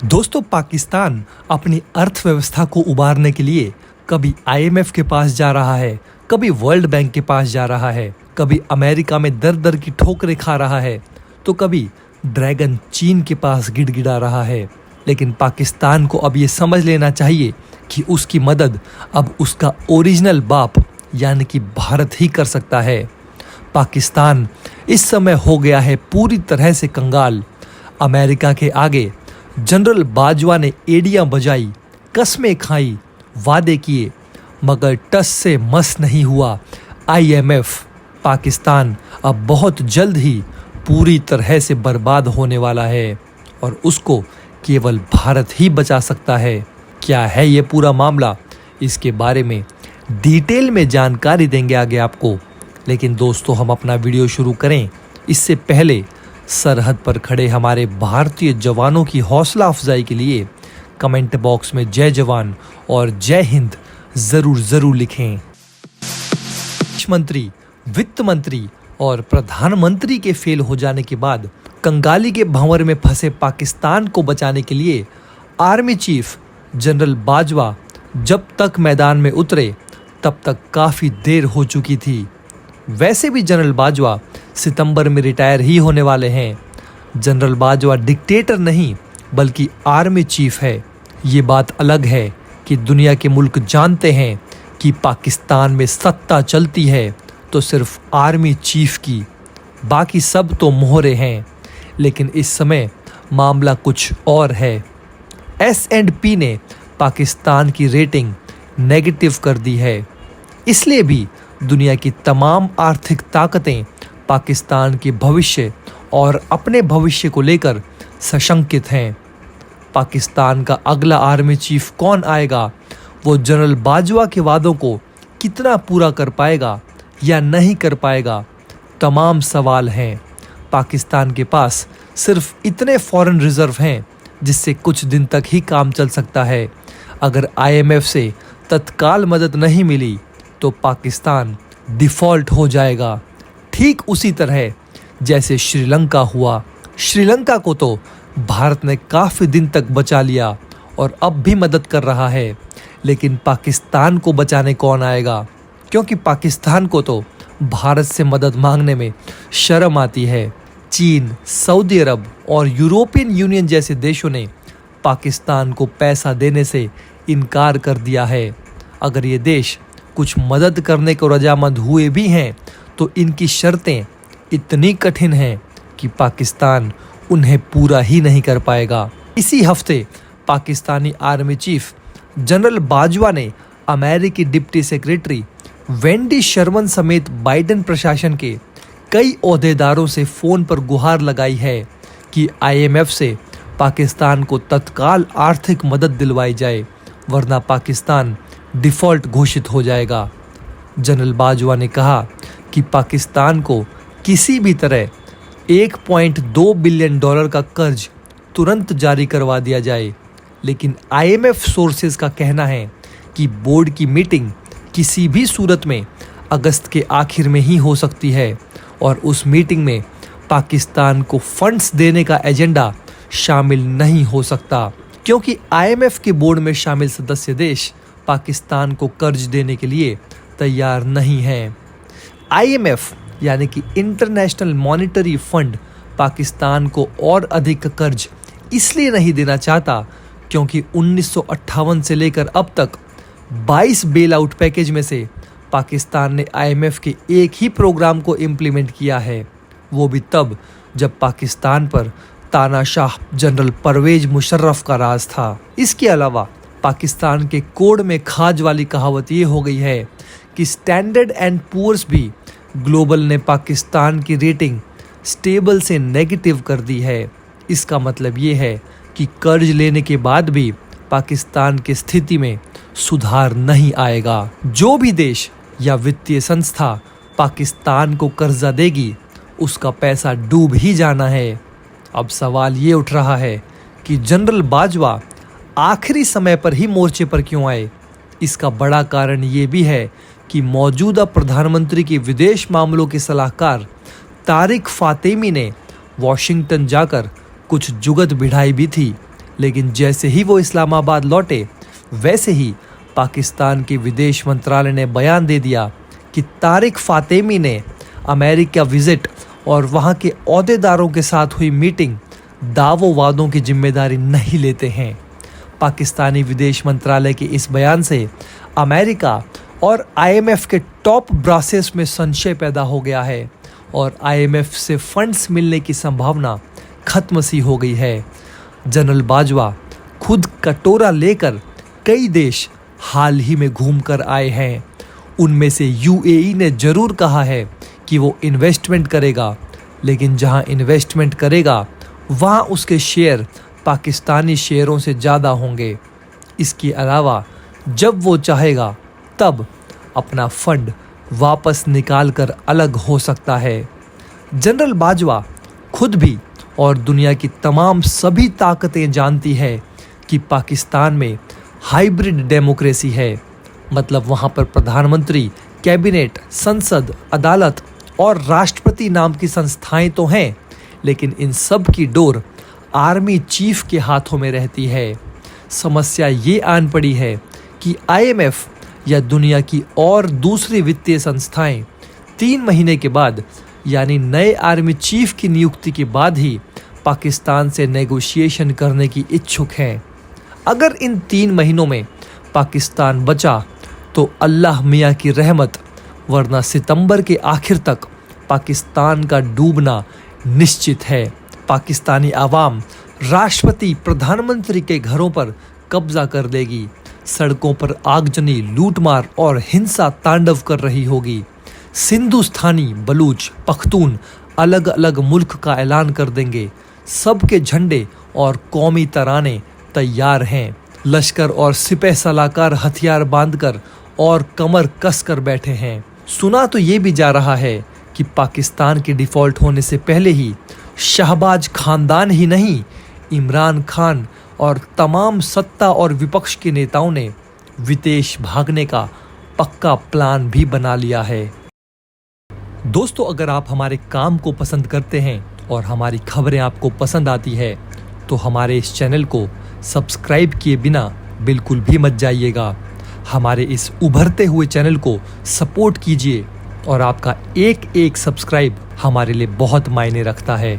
दोस्तों, पाकिस्तान अपनी अर्थव्यवस्था को उबारने के लिए कभी आईएमएफ के पास जा रहा है, कभी वर्ल्ड बैंक के पास जा रहा है, कभी अमेरिका में दर दर की ठोकरें खा रहा है, तो कभी ड्रैगन चीन के पास गिड़गिड़ा रहा है। लेकिन पाकिस्तान को अब ये समझ लेना चाहिए कि उसकी मदद अब उसका ओरिजिनल बाप यानी कि भारत ही कर सकता है। पाकिस्तान इस समय हो गया है पूरी तरह से कंगाल। अमेरिका के आगे जनरल बाजवा ने एड़ियां बजाई, कस्में खाई, वादे किए, मगर टस से मस नहीं हुआ आईएमएफ। पाकिस्तान अब बहुत जल्द ही पूरी तरह से बर्बाद होने वाला है और उसको केवल भारत ही बचा सकता है। क्या है ये पूरा मामला, इसके बारे में डिटेल में जानकारी देंगे आगे आपको। लेकिन दोस्तों, हम अपना वीडियो शुरू करें इससे पहले सरहद पर खड़े हमारे भारतीय जवानों की हौसला अफजाई के लिए कमेंट बॉक्स में जय जवान और जय हिंद जरूर लिखें। मंत्री, वित्त मंत्री और प्रधानमंत्री के फेल हो जाने के बाद कंगाली के भंवर में फंसे पाकिस्तान को बचाने के लिए आर्मी चीफ जनरल बाजवा जब तक मैदान में उतरे तब तक काफी देर हो चुकी थी। वैसे भी जनरल बाजवा सितंबर में रिटायर ही होने वाले हैं। जनरल बाजवा डिक्टेटर नहीं बल्कि आर्मी चीफ है। ये बात अलग है कि दुनिया के मुल्क जानते हैं कि पाकिस्तान में सत्ता चलती है तो सिर्फ आर्मी चीफ की, बाकी सब तो मोहरे हैं। लेकिन इस समय मामला कुछ और है। S&P ने पाकिस्तान की रेटिंग नेगेटिव कर दी है। इसलिए भी दुनिया की तमाम आर्थिक ताकतें पाकिस्तान के भविष्य और अपने भविष्य को लेकर सशंकित हैं। पाकिस्तान का अगला आर्मी चीफ कौन आएगा, वो जनरल बाजवा के वादों को कितना पूरा कर पाएगा या नहीं कर पाएगा, तमाम सवाल हैं। पाकिस्तान के पास सिर्फ इतने फॉरेन रिजर्व हैं जिससे कुछ दिन तक ही काम चल सकता है। अगर आईएमएफ से तत्काल मदद नहीं मिली तो पाकिस्तान डिफ़ॉल्ट हो जाएगा, ठीक उसी तरह जैसे श्रीलंका हुआ। श्रीलंका को तो भारत ने काफ़ी दिन तक बचा लिया और अब भी मदद कर रहा है, लेकिन पाकिस्तान को बचाने कौन आएगा, क्योंकि पाकिस्तान को तो भारत से मदद मांगने में शर्म आती है। चीन, सऊदी अरब और यूरोपियन यूनियन जैसे देशों ने पाकिस्तान को पैसा देने से इनकार कर दिया है। अगर ये देश कुछ मदद करने को रजामंद हुए भी हैं तो इनकी शर्तें इतनी कठिन हैं कि पाकिस्तान उन्हें पूरा ही नहीं कर पाएगा। इसी हफ्ते Pakistani army chief general Bajwa ने अमेरिकी डिप्टी सेक्रेटरी वेंडी शर्मन समेत बाइडेन प्रशासन के कई ओहदेदारों से फ़ोन पर गुहार लगाई है कि आईएमएफ से पाकिस्तान को तत्काल आर्थिक मदद दिलवाई जाए, वरना पाकिस्तान डिफ़ॉल्ट घोषित हो जाएगा। जनरल बाजवा ने कहा कि पाकिस्तान को किसी भी तरह $1.2 बिलियन का कर्ज तुरंत जारी करवा दिया जाए। लेकिन आईएमएफ सोर्सेज का कहना है कि बोर्ड की मीटिंग किसी भी सूरत में अगस्त के आखिर में ही हो सकती है और उस मीटिंग में पाकिस्तान को फंड्स देने का एजेंडा शामिल नहीं हो सकता, क्योंकि आईएमएफ के बोर्ड में शामिल सदस्य देश पाकिस्तान को कर्ज देने के लिए तैयार नहीं हैं। आईएमएफ यानी कि इंटरनेशनल मॉनेटरी फंड पाकिस्तान को और अधिक कर्ज इसलिए नहीं देना चाहता क्योंकि 1958 से लेकर अब तक 22 बेल आउट पैकेज में से पाकिस्तान ने आईएमएफ के एक ही प्रोग्राम को इम्प्लीमेंट किया है, वो भी तब जब पाकिस्तान पर तानाशाह जनरल परवेज मुशर्रफ का राज था। इसके अलावा पाकिस्तान के कोड में खाज वाली कहावत ये हो गई है कि स्टैंडर्ड एंड पुअर्स भी ग्लोबल ने पाकिस्तान की रेटिंग स्टेबल से नेगेटिव कर दी है। इसका मतलब ये है कि कर्ज लेने के बाद भी पाकिस्तान की स्थिति में सुधार नहीं आएगा। जो भी देश या वित्तीय संस्था पाकिस्तान को कर्जा देगी उसका पैसा डूब ही जाना है। अब सवाल ये उठ रहा है कि जनरल बाजवा आखिरी समय पर ही मोर्चे पर क्यों आए। इसका बड़ा कारण ये भी है कि मौजूदा प्रधानमंत्री के विदेश मामलों के सलाहकार तारिक फातेमी ने वॉशिंगटन जाकर कुछ जुगत भिड़ाई भी थी, लेकिन जैसे ही वो इस्लामाबाद लौटे वैसे ही पाकिस्तान के विदेश मंत्रालय ने बयान दे दिया कि तारिक फातेमी ने अमेरिका विजिट और वहाँ के ओहदेदारों के साथ हुई मीटिंग दावों वादों की जिम्मेदारी नहीं लेते हैं। पाकिस्तानी विदेश मंत्रालय के इस बयान से अमेरिका और आईएमएफ के टॉप ब्रासेस में संशय पैदा हो गया है और आईएमएफ से फंड्स मिलने की संभावना खत्म सी हो गई है। जनरल बाजवा खुद कटोरा लेकर कई देश हाल ही में घूम कर आए हैं। उनमें से यूएई ने जरूर कहा है कि वो इन्वेस्टमेंट करेगा, लेकिन जहां इन्वेस्टमेंट करेगा वहां उसके शेयर पाकिस्तानी शेयरों से ज़्यादा होंगे। इसके अलावा जब वो चाहेगा तब अपना फंड वापस निकाल कर अलग हो सकता है। जनरल बाजवा खुद भी और दुनिया की तमाम सभी ताकतें जानती है कि पाकिस्तान में हाइब्रिड डेमोक्रेसी है, मतलब वहाँ पर प्रधानमंत्री, कैबिनेट, संसद, अदालत और राष्ट्रपति नाम की संस्थाएं तो हैं, लेकिन इन सब की डोर आर्मी चीफ के हाथों में रहती है। समस्या ये आन पड़ी है कि आईएमएफ या दुनिया की और दूसरी वित्तीय संस्थाएं 3 महीने के बाद यानी नए आर्मी चीफ की नियुक्ति के बाद ही पाकिस्तान से नेगोशिएशन करने की इच्छुक हैं। अगर इन 3 महीनों में पाकिस्तान बचा तो अल्लाह मियाँ की रहमत, वरना सितंबर के आखिर तक पाकिस्तान का डूबना निश्चित है। पाकिस्तानी आवाम राष्ट्रपति, प्रधानमंत्री के घरों पर कब्जा कर लेगी। सड़कों पर आगजनी, लूटमार और हिंसा तांडव कर रही होगी। सिंधुस्थानी, बलूच, पख्तून अलग अलग मुल्क का ऐलान कर देंगे। सबके झंडे और कौमी तराने तैयार हैं। लश्कर और सिपह सलाहकार हथियार बांधकर और कमर कस कर बैठे हैं। सुना तो ये भी जा रहा है कि पाकिस्तान के डिफ़ॉल्ट होने से पहले ही शहबाज खानदान ही नहीं, इमरान खान और तमाम सत्ता और विपक्ष के नेताओं ने विदेश भागने का पक्का प्लान भी बना लिया है। दोस्तों, अगर आप हमारे काम को पसंद करते हैं और हमारी खबरें आपको पसंद आती है तो हमारे इस चैनल को सब्सक्राइब किए बिना बिल्कुल भी मत जाइएगा। हमारे इस उभरते हुए चैनल को सपोर्ट कीजिए और आपका एक एक सब्सक्राइब हमारे लिए बहुत मायने रखता है।